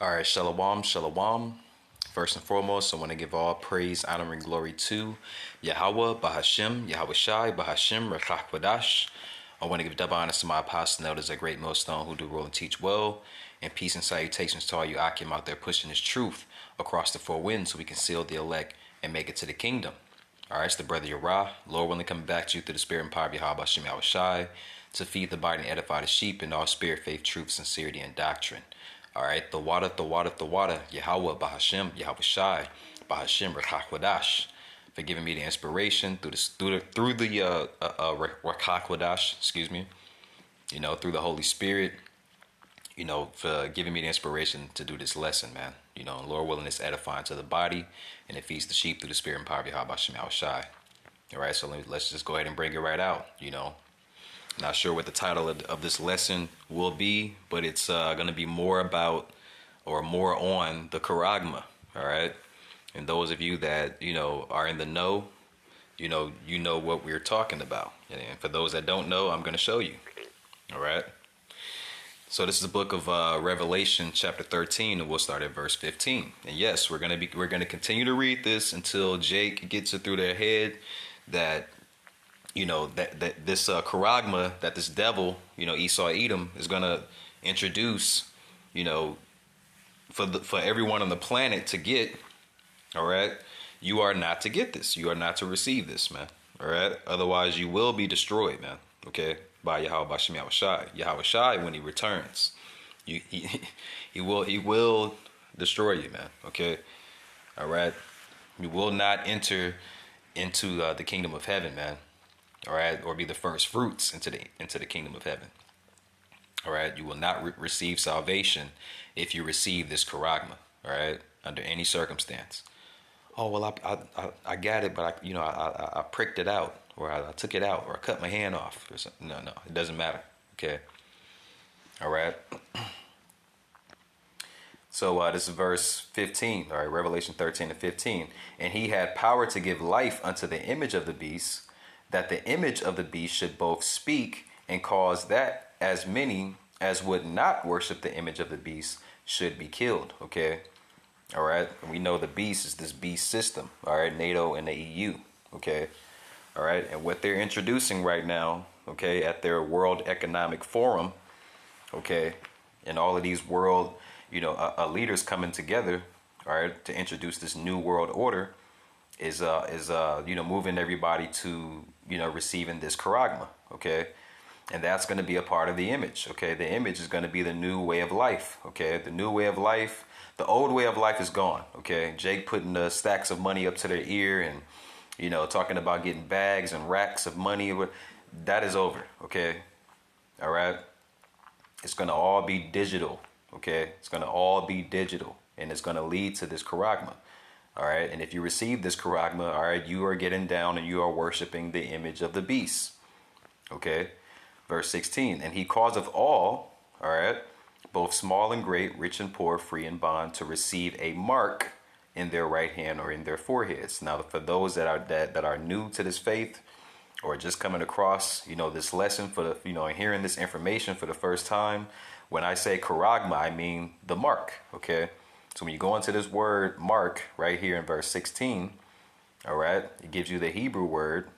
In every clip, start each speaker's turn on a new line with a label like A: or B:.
A: All right, shalom, shalom. First and foremost, I want to give all praise, honor, and glory to Yahweh, Bahashem, Yahweh Shai, Bahashem, Rakach Wadash. I want to give double honors to my apostle elders, a great millstone who do rule and teach well. And peace and salutations to all you Akim out there pushing this truth across the four winds so we can seal the elect and make it to the kingdom. All right, it's the brother Yerah, Lord willing, coming back to you through the spirit and power of Yahweh, Bahashem, Yahweh Shai, to feed the body and edify the sheep in all spirit, faith, truth, sincerity, and doctrine. All right, the water, Yahweh, Bahashem, Yahweh Shai, Bahashem, Rakach Wadash, for giving me the inspiration through the Rakach Wadash, excuse me, through the Holy Spirit, for giving me the inspiration to do this lesson, man. And Lord willing, it's edifying to the body, and it feeds the sheep through the spirit and power of Yahweh, Bahashem, Yahweh Shai. All right, so let's just go ahead and bring it right out, Not sure what the title of this lesson will be, but it's going to be more about or more on the CHARAGMA, all right? And those of you that, are in the know, you know what we're talking about. And for those that don't know, I'm going to show you, all right? So this is the book of Revelation chapter 13, and we'll start at verse 15. And yes, we're going to continue to read this until Jake gets it through their head that that this CHARAGMA, that this devil, Esau Edom, is going to introduce, for everyone on the planet to get, all right? You are not to get this. You are not to receive this, man, all right? Otherwise, you will be destroyed, man, okay, by Yahweh, Bashem, Yahweh Shai. Yahweh Shai, when he returns, he will destroy you, man, okay? All right? You will not enter into the kingdom of heaven, man. All right, or be the first fruits into the kingdom of heaven. All right, you will not receive salvation if you receive this CHARAGMA. All right, under any circumstance. Oh well, I got it, but I pricked it out, or I took it out, or I cut my hand off, or something. No, it doesn't matter. Okay. All right. So this is verse 15. All right, Revelation 13 and 15. And he had power to give life unto the image of the beast, that the image of the beast should both speak and cause that as many as would not worship the image of the beast should be killed. Okay. All right. And we know the beast is this beast system. All right. NATO and the EU. Okay. All right. And what they're introducing right now, okay, at their World Economic Forum, okay, and all of these world, leaders coming together, all right, to introduce this new world order is moving everybody to receiving this CHARAGMA, okay? And that's going to be a part of the image, okay? The image is going to be the new way of life, okay? The new way of life, the old way of life is gone, okay? Jake putting the stacks of money up to their ear and, talking about getting bags and racks of money, that is over, okay? All right? It's going to all be digital, okay? It's going to all be digital, and it's going to lead to this CHARAGMA. All right. And if you receive this CHARAGMA, all right, you are getting down and you are worshiping the image of the beast. Okay. Verse 16. And he causeth all right, both small and great, rich and poor, free and bond, to receive a mark in their right hand or in their foreheads. Now, for those that are new to this faith or just coming across, this lesson for the, hearing this information for the first time, when I say CHARAGMA, I mean the mark. Okay. So when you go into this word mark right here in verse 16, all right, it gives you the Hebrew word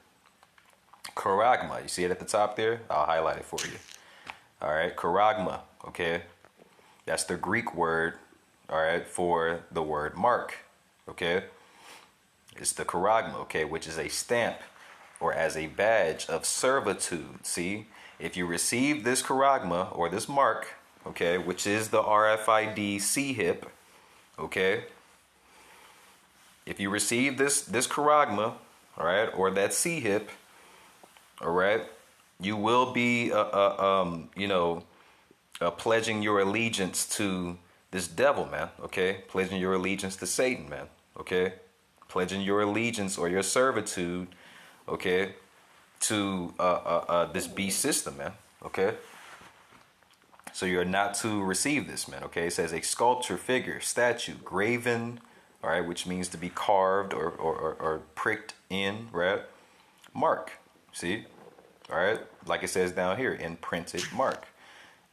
A: CHARAGMA. You see it at the top there? I'll highlight it for you. All right, CHARAGMA, okay? That's the Greek word, all right, for the word mark, okay? It's the CHARAGMA, okay, which is a stamp or as a badge of servitude. See, if you receive this CHARAGMA or this mark, okay, which is the RFID C-HIP, okay, if you receive this CHARAGMA, all right, or that C-HIP, all right, you will be pledging your allegiance to this devil, man, okay, pledging your allegiance to Satan, man, okay, pledging your allegiance or your servitude, okay, to this beast system, man, okay. So you're not to receive this, man, okay? It says a sculpture, figure, statue, graven, all right, which means to be carved or pricked in, right? Mark, see? All right, like it says down here, imprinted mark.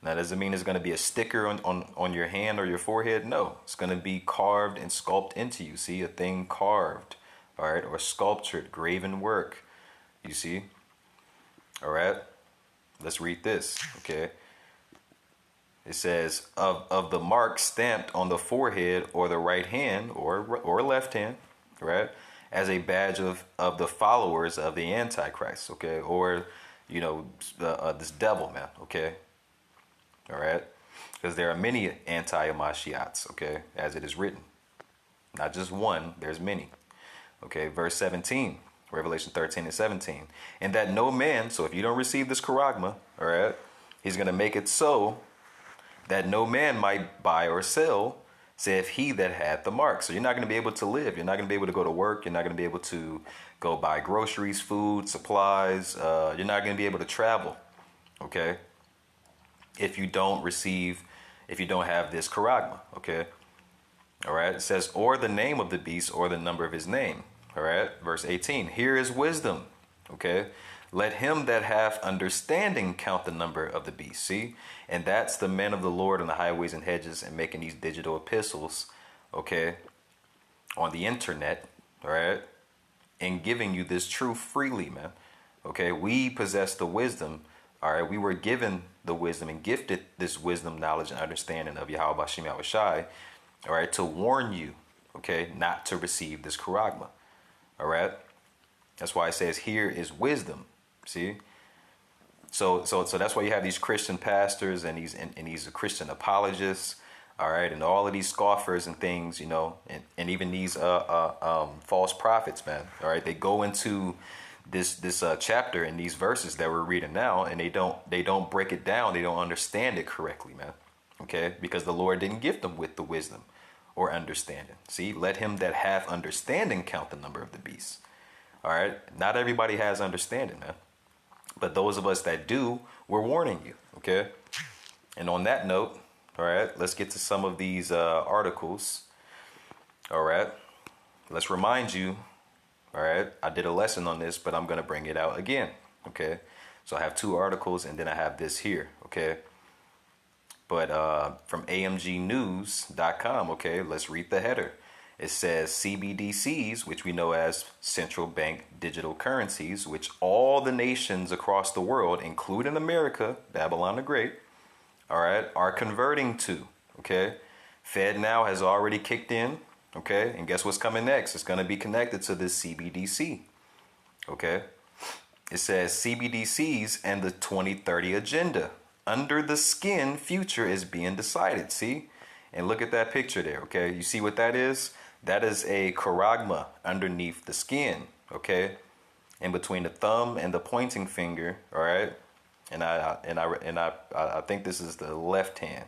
A: Now, does it mean it's going to be a sticker on your hand or your forehead? No, it's going to be carved and sculpted into you. See, a thing carved, all right, or sculptured, graven work. You see, all right. Let's read this, okay. It says, of the mark stamped on the forehead or the right hand or left hand, right, as a badge of the followers of the Antichrist, okay, or, you know, this devil, man, okay. All right, because there are many anti-Mashiachs, okay, as it is written. Not just one, there's many. Okay, verse 17, Revelation 13 and 17. And that no man, so if you don't receive this charagma, all right, he's going to make it so that no man might buy or sell, saith he that had the mark. So you're not going to be able to live. You're not going to be able to go to work. You're not going to be able to go buy groceries, food, supplies. You're not going to be able to travel, okay, if you don't have this charagma, okay? All right, it says, or the name of the beast or the number of his name. All right, verse 18, here is wisdom, okay? Let him that hath understanding count the number of the beast, see? And that's the men of the Lord on the highways and hedges and making these digital epistles, okay, on the internet, all right, and giving you this truth freely, man, okay? We possess the wisdom. All right, we were given the wisdom and gifted this wisdom, knowledge, and understanding of Yahweh Shem Yahweh Shai, all right, to warn you, okay, not to receive this charagma, all right? That's why it says here is wisdom, see? So that's why you have these Christian pastors and these Christian apologists, all right, and all of these scoffers and things, you know, and even these false prophets, man, all right? They go into this chapter and these verses that we're reading now, and they don't break it down. They don't understand it correctly, man. Okay, because the Lord didn't gift them with the wisdom or understanding. See, let him that hath understanding count the number of the beast. All right, not everybody has understanding, man, but those of us that do, we're warning you. Okay, and on that note, all right, let's get to some of these articles. All right, let's remind you. All right, I did a lesson on this, but I'm going to bring it out again. Okay, so I have two articles and then I have this here. Okay, but from amgnews.com. Okay, let's read the header. It says CBDCs, which we know as central bank digital currencies, which all the nations across the world, including America, Babylon the Great, all right, are converting to. Okay, FedNow has already kicked in. Okay, and guess what's coming next? It's going to be connected to this CBDC. Okay, it says CBDCs and the 2030 agenda. Under the skin future is being decided. See? And look at that picture there. Okay, you see what that is? That is a charagma underneath the skin. Okay, in between the thumb and the pointing finger. All right, and I think this is the left hand.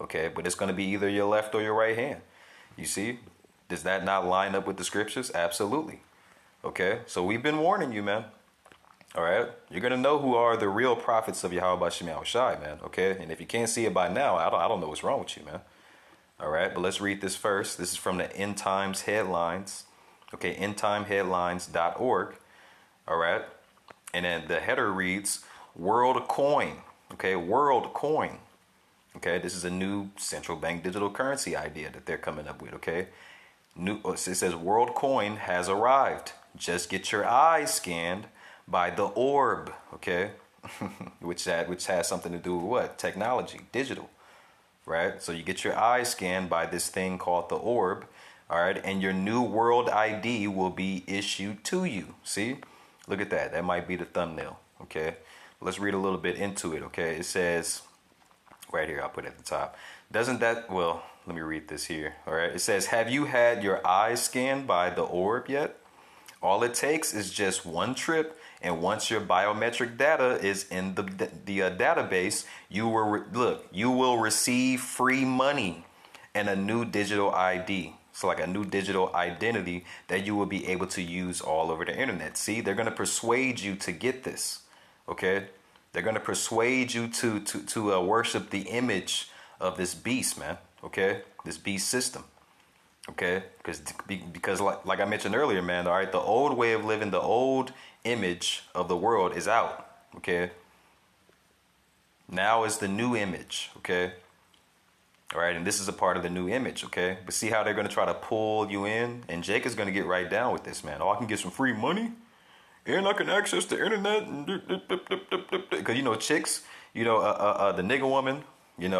A: Okay, but it's going to be either your left or your right hand. You see? Does that not line up with the scriptures? Absolutely. Okay, so we've been warning you, man. All right, you're gonna know who are the real prophets of Yahweh Shem Yahweh Shai, man. Okay, and if you can't see it by now, I don't know what's wrong with you, man. All right, but let's read this first. This is from the End Times Headlines. Okay, endtimeheadlines.org. All right, and then the header reads World Coin. Okay, World Coin. Okay, this is a new central bank digital currency idea that they're coming up with. Okay. It says World Coin has arrived. Just get your eyes scanned by the orb, okay? which has something to do with what? Technology, digital, right? So you get your eyes scanned by this thing called the orb, all right? And your new world ID will be issued to you. See? Look at that. That might be the thumbnail, okay? Let's read a little bit into it, okay? It says, right here, I'll put it at the top. Doesn't that, well, let me read this here. All right. It says, have you had your eyes scanned by the orb yet? All it takes is just one trip. And once your biometric data is in the database, you will receive free money and a new digital ID. So like a new digital identity that you will be able to use all over the internet. See, they're going to persuade you to get this. OK, they're going to persuade you to worship the image of this beast, man. Okay, this beast system. Okay, because like I mentioned earlier, man. All right, the old way of living, the old image of the world is out. Okay, Now is the new image, okay? All right, and this is a part of the new image, okay? But see how they're going to try to pull you in? And Jake is going to get right down with this, man. Oh, I can get some free money, and I can access the internet. Because, chicks, the nigga woman, you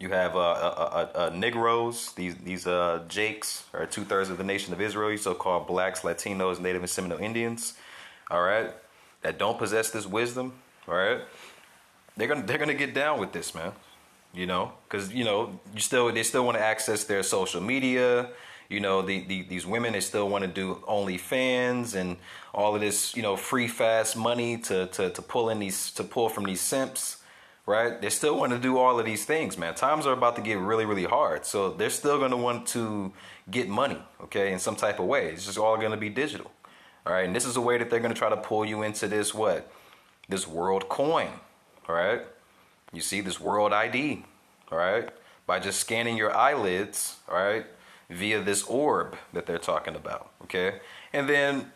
A: have Negroes, these Jakes, are 2/3 of the nation of Israel, so-called blacks, Latinos, Native and Seminole Indians, all right, that don't possess this wisdom, all right? They're gonna get down with this, man. Because they still want to access their social media. These women, they still want to do OnlyFans and all of this, free fast money to pull from these simps, right? They still want to do all of these things, man. Times are about to get really, really hard, so they're still going to want to get money, okay, in some type of way. It's just all going to be digital, all right. And this is a way that they're going to try to pull you into this world coin, all right. You see, this world ID, all right, by just scanning your eyelids, all right, via this orb that they're talking about, okay? And then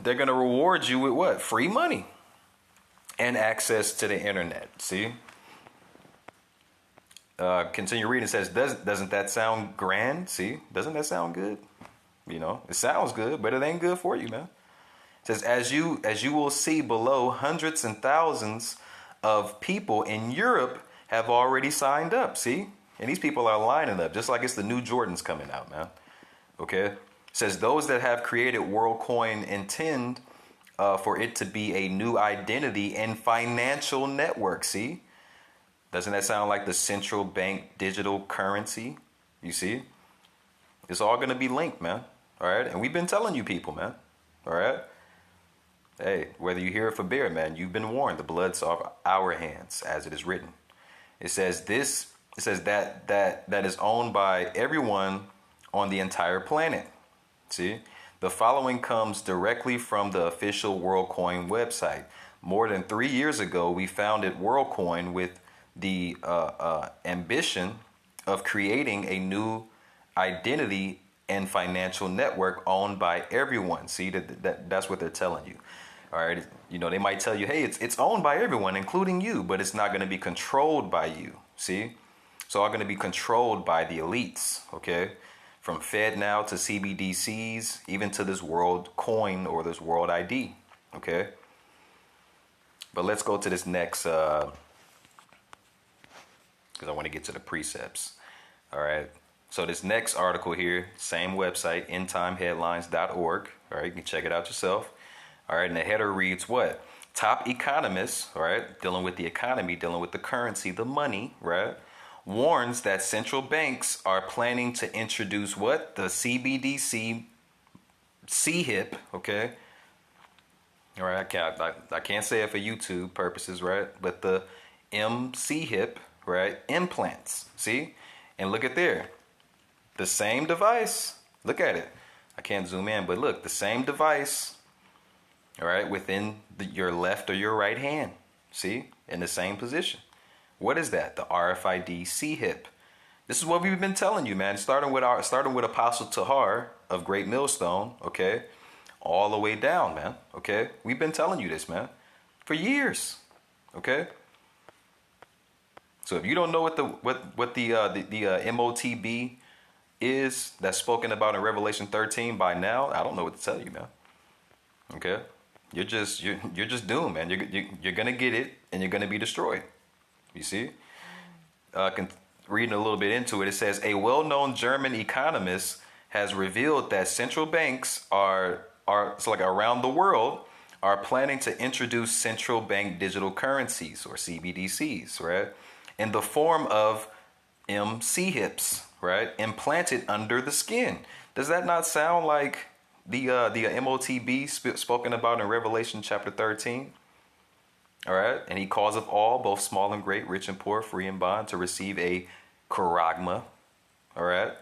A: they're going to reward you with what? Free money and access to the internet, see? Continue reading. It says, doesn't that sound grand? See? Doesn't that sound good? It sounds good, but it ain't good for you, man. It says, as you will see below, hundreds and thousands of people in Europe have already signed up, see? And these people are lining up, just like it's the new Jordans coming out, man. Okay? It says, those that have created WorldCoin intend for it to be a new identity and financial network, see? Doesn't that sound like the central bank digital currency? You see? It's all going to be linked, man. All right? And we've been telling you people, man. All right? Hey, whether you hear it for bear, man, you've been warned. The blood's off our hands, as it is written. It says that is owned by everyone on the entire planet. See? The following comes directly from the official WorldCoin website. More than 3 years ago, we founded WorldCoin with the ambition of creating a new identity and financial network owned by everyone. See, that's what they're telling you. All right, they might tell you, hey, it's owned by everyone, including you, but it's not going to be controlled by you. See, it's all going to be controlled by the elites. Okay, from FedNow to CBDCs, even to this world coin or this world ID. Okay, but let's go to this next because I want to get to the precepts. All right. So this next article here, same website, endtimeheadlines.org. All right, you can check it out yourself. All right, and the header reads what? Top economists, all right, dealing with the economy, dealing with the currency, the money, right, warns that central banks are planning to introduce what? The CBDC CHIP, okay? All right, I can't say it for YouTube purposes, right? But the CHIP, right, implants, see? And look at there. The same device. Look at it. I can't zoom in, but look, the same device, all right, within your left or your right hand. See? In the same position. What is that? The RFID CHIP. This is what we've been telling you, man. Starting with Apostle Tahar of Great Millstone, okay, all the way down, man. Okay, we've been telling you this, man, for years. Okay. So if you don't know what the MOTB is that's spoken about in Revelation 13 by now, I don't know what to tell you, man. Okay, you're just doomed, man. You're gonna get it, and you're gonna be destroyed. You see, reading a little bit into it, it says a well-known German economist has revealed that central banks are around the world are planning to introduce central bank digital currencies or CBDCs, right, in the form of CHIPs, right, implanted under the skin. Does that not sound like the MOTB spoken about in Revelation chapter 13? All right, and he causeth all, both small and great, rich and poor, free and bond, to receive a CHARAGMA, all right,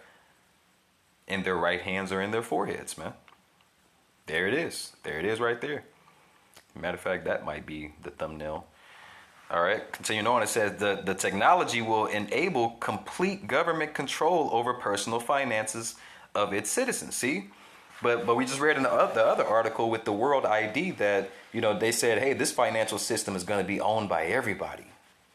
A: in their right hands or in their foreheads, man. There it is. There it is right there. Matter of fact, that might be the thumbnail. All right, continuing on, it says the technology will enable complete government control over personal finances of its citizens. See, But we just read in the other article with the World ID that, they said, hey, this financial system is going to be owned by everybody.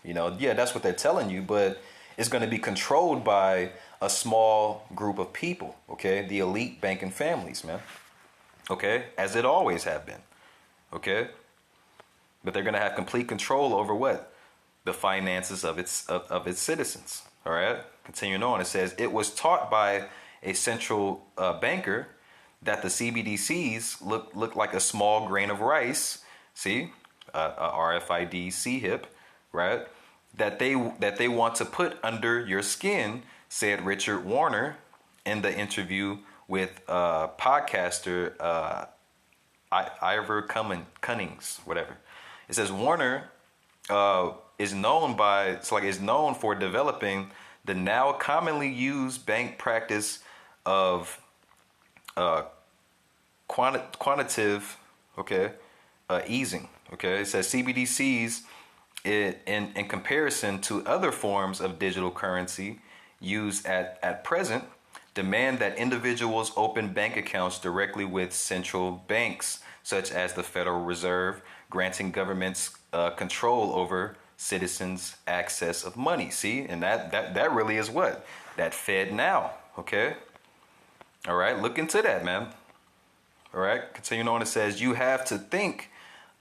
A: Yeah, that's what they're telling you, but it's going to be controlled by a small group of people, okay? The elite banking families, man. Okay? As it always have been. Okay? But they're going to have complete control over what? The finances of its citizens. All right? Continuing on, it says, it was taught by a central banker that the CBDCs look like a small grain of rice. See? RFID CHIP, right? That they want to put under your skin, said Richard Warner in the interview with podcaster Ivor Cummings, whatever. It says Warner is known for developing the now commonly used bank practice of quantitative, easing. Okay, it says CBDCs in comparison to other forms of digital currency used at present demand that individuals open bank accounts directly with central banks, such as the Federal Reserve, granting governments control over citizens' access of money. See, and that really is what? That Fed now, okay? All right, look into that, man. All right, continuing on, it says you have to think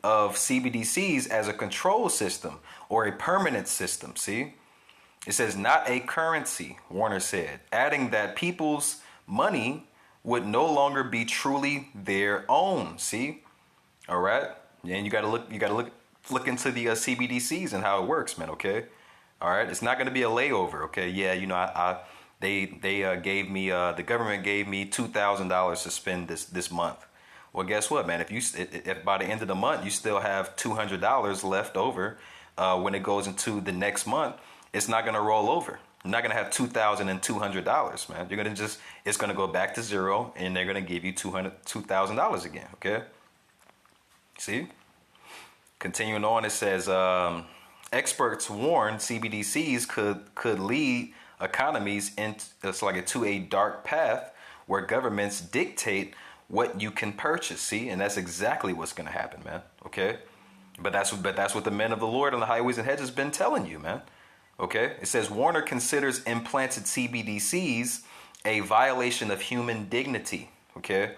A: of CBDCs as a control system or a permanent system, see? It says not a currency, Warner said, adding that people's money would no longer be truly their own, see? All right? And you got to look into the CBDCs and how it works, man, okay? All right? It's not going to be a layover, okay? Yeah, they gave me the government gave me $2,000 to spend this month. Well, guess what, man? If by the end of the month you still have $200 left over, when it goes into the next month, it's not going to roll over. You're not going to have $2,200, man. It's going to go back to zero, and they're going to give you $2,000 again. Okay. See. Continuing on, it says experts warn CBDCs could lead economies to a dark path where governments dictate what you can purchase. See, and that's exactly what's going to happen, man. Okay. But that's what the men of the Lord on the highways and hedges been telling you, man. Okay. It says Warner considers implanted CBDCs a violation of human dignity. Okay.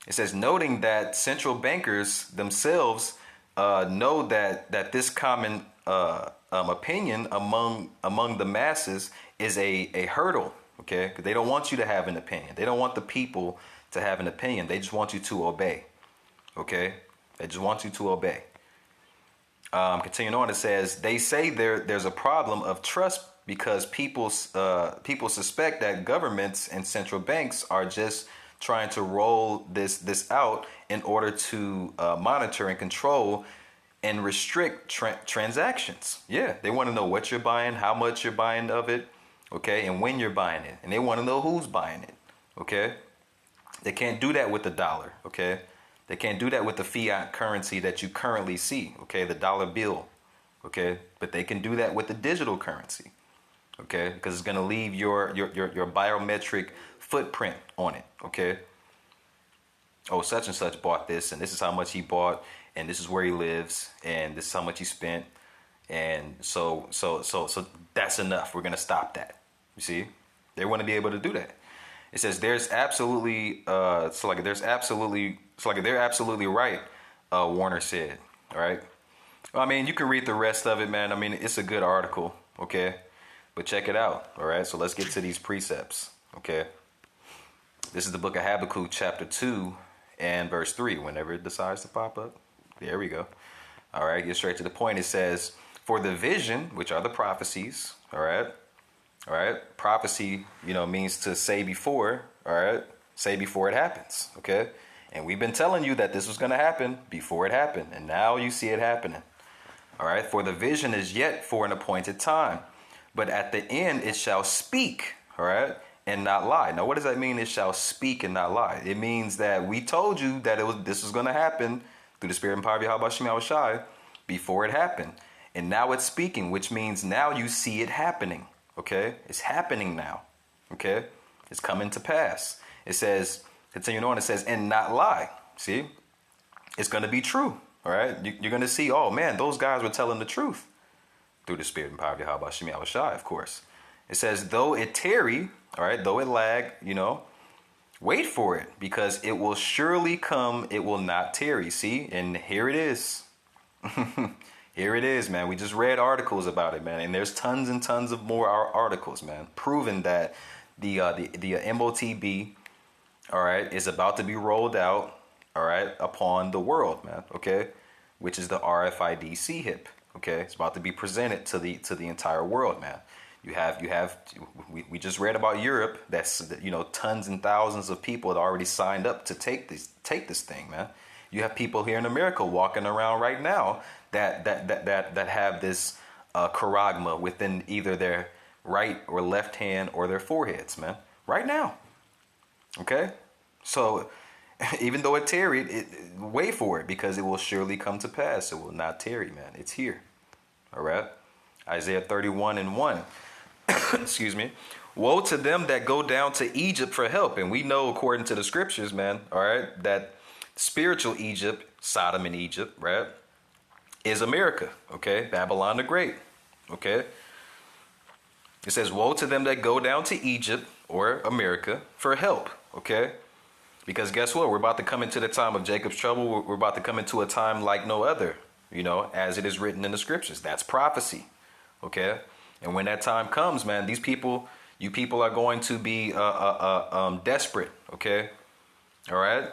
A: It says noting that central bankers themselves know that this common opinion among the masses is a hurdle. Okay. Because they don't want you to have an opinion. They don't want the people to have an opinion. They just want you to obey. Okay. They just want you to obey. Continuing on, it says they say there's a problem of trust because people suspect that governments and central banks are just trying to roll this out in order to monitor and control and restrict transactions. Yeah, they want to know what you're buying, how much you're buying of it, okay, and when you're buying it, and they want to know who's buying it. Okay, they can't do that with the dollar. Okay. They can't do that with the fiat currency that you currently see, okay, the dollar bill, okay? But they can do that with the digital currency, okay? Because it's going to leave your biometric footprint on it, okay? Oh, such and such bought this, and this is how much he bought, and this is where he lives, and this is how much he spent, and so that's enough. We're going to stop that. You see? They want to be able to do that. It says they're absolutely right, Warner said. All right. Well, I mean, you can read the rest of it, man. I mean, it's a good article. Okay. But check it out. All right. So let's get to these precepts. Okay. This is the book of Habakkuk, chapter 2 and verse 3, whenever it decides to pop up. There we go. All right. Get straight to the point. It says, for the vision, which are the prophecies. All right. All right. Prophecy, means to say before. All right. Say before it happens. Okay. And we've been telling you that this was going to happen before it happened. And now you see it happening. All right. For the vision is yet for an appointed time. But at the end it shall speak. All right. And not lie. Now, what does that mean? It shall speak and not lie. It means that we told you that this was going to happen through the spirit and power of Yahweh Shem Shai before it happened. And now it's speaking, which means now you see it happening. Okay. It's happening now. Okay. It's coming to pass. It says, Continuing on, it says, and not lie. See, it's going to be true. All right. You're going to see, oh man, those guys were telling the truth through the spirit and power of Yahweh Shem Yahushai, of course. It says, though it tarry, all right, though it lag, wait for it, because it will surely come. It will not tarry. See, and here it is. Here it is, man. We just read articles about it, man, and there's tons and tons of more articles, man, proving that the MOTB, all right, is about to be rolled out, all right, upon the world, man. Okay, which is the RFID CHIP. Okay, it's about to be presented to the entire world, man. You have we just read about Europe. That's tons and thousands of people that already signed up to take this thing, man. You have people here in America walking around right now that have this CHARAGMA within either their right or left hand or their foreheads, man. Right now. Okay, so even though it tarried, wait for it, because it will surely come to pass. It will not tarry, man. It's here. All right. Isaiah 31:1. Excuse me. Woe to them that go down to Egypt for help. And we know, according to the scriptures, man, all right, that spiritual Egypt, Sodom and Egypt, right, is America. Okay. Babylon the Great. Okay. It says, woe to them that go down to Egypt or America for help. Okay. Because guess what? We're about to come into the time of Jacob's trouble. We're about to come into a time like no other, as it is written in the scriptures. That's prophecy. Okay. And when that time comes, man, you people are going to be desperate. Okay. All right.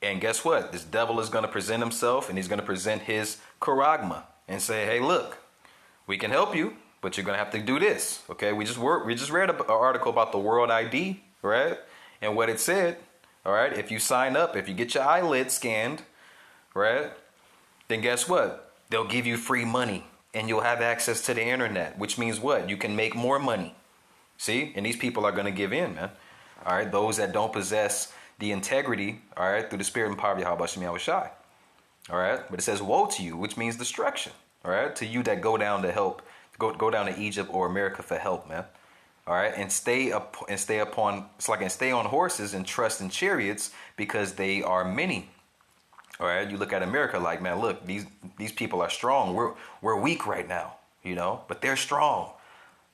A: And guess what? This devil is going to present himself, and he's going to present his CHARAGMA and say, hey, look, we can help you, but you're going to have to do this. Okay. We just read an article about the World ID, right? And what it said. All right. If you sign up, if you get your eyelid scanned, right, then guess what? They'll give you free money, and you'll have access to the internet, which means what? You can make more money. See? And these people are going to give in, man. All right. Those that don't possess the integrity, all right, through the spirit and power of Yahweh Shem Yahushai. All right. But it says, woe to you, which means destruction. All right. To you that go down to help, go down to Egypt or America for help, man. All right, and stay on horses and trust in chariots, because they are many. All right, you look at America like, man, look, these people are strong. We're weak right now, but they're strong.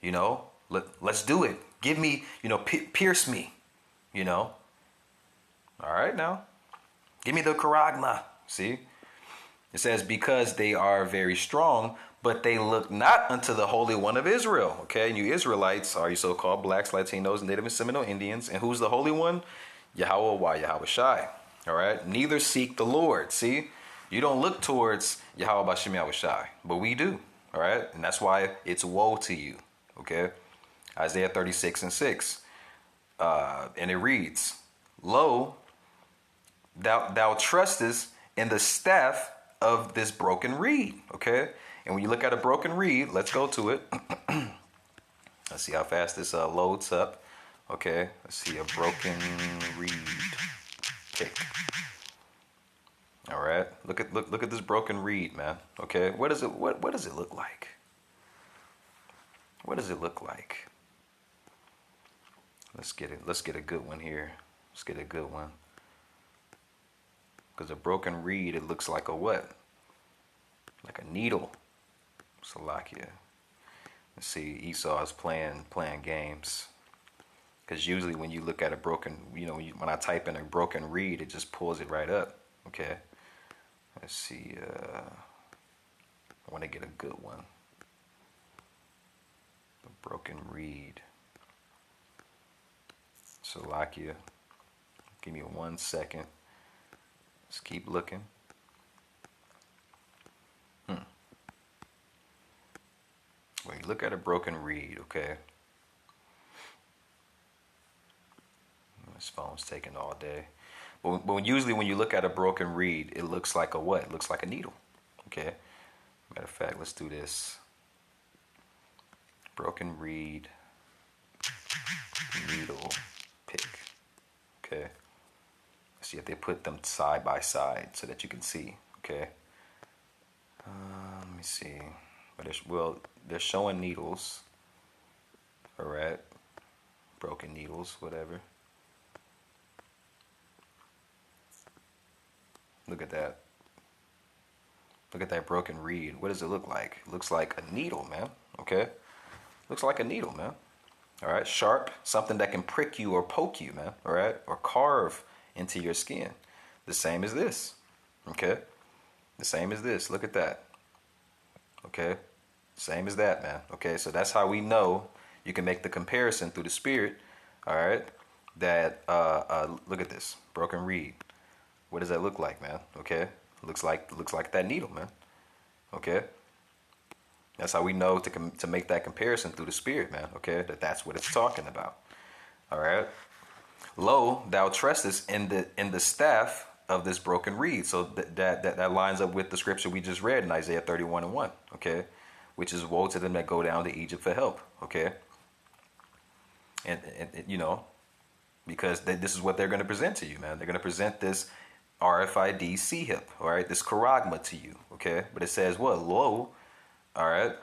A: Let's do it. Give me, pierce me, All right, now, give me the CHARAGMA. See, it says, because they are very strong, but they look not unto the Holy One of Israel. Okay, and you Israelites are you so-called blacks, Latinos, and Native and Seminole Indians. And who's the Holy One? Yahweh Yahweh Shai. All right, neither seek the Lord. See, you don't look towards Yahweh Shem Yahweh Shai, but we do. All right, and that's why it's woe to you. Okay, Isaiah 36:6, and it reads, lo, thou trustest in the staff of this broken reed. Okay. And when you look at a broken reed, let's go to it. Let's see how fast this loads up. Okay, let's see a broken reed pick. All right, look at this broken reed, man. Okay, what does it look like? What does it look like? Let's get a good one here. Let's get a good one. Because a broken reed, it looks like a what? Like a needle. Salakia. Let's see, Esau is playing games. Because usually when you look at a broken, when I type in a broken reed, it just pulls it right up. Okay. Let's see. I want to get a good one. The broken reed. Salakia. Give me 1 second. Let's keep looking. When you look at a broken reed, okay. This phone's taking all day. But usually when you look at a broken reed, it looks like a what? It looks like a needle. Okay. Matter of fact, let's do this. Broken reed, needle, pick. Okay. Let's see if they put them side by side so that you can see. Okay. Let me see. But they're showing needles. All right. Broken needles, whatever. Look at that. Look at that broken reed. What does it look like? It looks like a needle, man. Okay? Looks like a needle, man. All right? Sharp, something that can prick you or poke you, man. All right? Or carve into your skin. The same as this. Okay? The same as this. Look at that. Okay? Same as that, man. Okay? So that's how we know you can make the comparison through the Spirit. All right? That, look at this. Broken reed. What does that look like, man? Okay? Looks like that needle, man. Okay? That's how we know to make that comparison through the Spirit, man. Okay? That's what it's talking about. All right? Lo, thou trustest in the staff of this broken reed. So that lines up with the scripture we just read in Isaiah 31:1. Okay? Which is, woe to them that go down to Egypt for help. Okay? And you know, because this is what they're going to present to you, man. They're going to present this RFID C-hip, all right, this CHARAGMA to you, okay? But it says what? Lo, all right,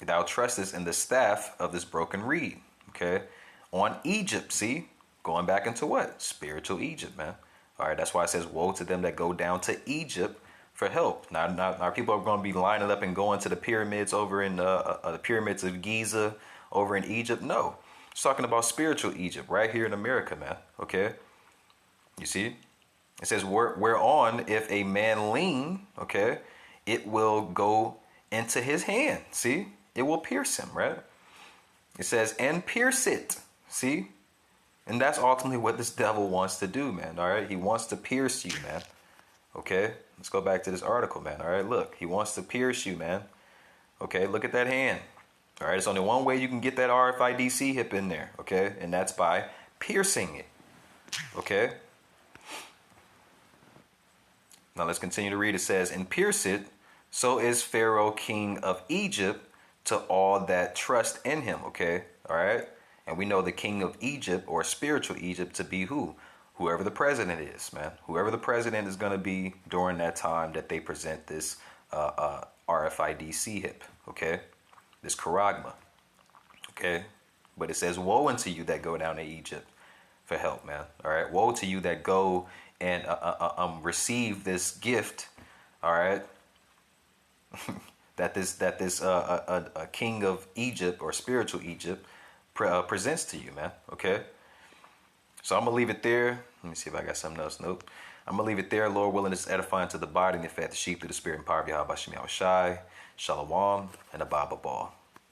A: thou trustest in the staff of this broken reed, okay? On Egypt, see? Going back into what? Spiritual Egypt, man. All right, that's why it says, woe to them that go down to Egypt for help. Now people are going to be lining up and going to the pyramids over in the pyramids of Giza over in Egypt. No, it's talking about spiritual Egypt right here in America, man, okay? You see? It says, whereon if a man lean, okay, it will go into his hand. See? It will pierce him, right? It says, and pierce it. See? And that's ultimately what this devil wants to do, man. All right? He wants to pierce you, man. Okay? Let's go back to this article, man. All right? Look, he wants to pierce you, man. Okay? Look at that hand. All right? It's only one way you can get that RFID C-hip in there. Okay? And that's by piercing it. Okay? Now let's continue to read. It says, and pierce it, so is Pharaoh king of Egypt to all that trust in him. Okay, all right. And we know the king of Egypt or spiritual Egypt to be who? Whoever the president is, man. Whoever the president is going to be during that time that they present this RFID C-hip. Okay, this CHARAGMA. Okay, but it says, woe unto you that go down to Egypt for help, man. All right, woe to you that go and receive this gift, all right, that this a king of Egypt or spiritual Egypt presents to you, man. Okay, so I'm gonna leave it there. Let me see if I got something else. Nope. I'm gonna leave it there. Lord willing, it's edifying to the body and the fat, the sheep through the spirit and power of Yahweh Shem Yahushai, Shalom, and Abba Ball.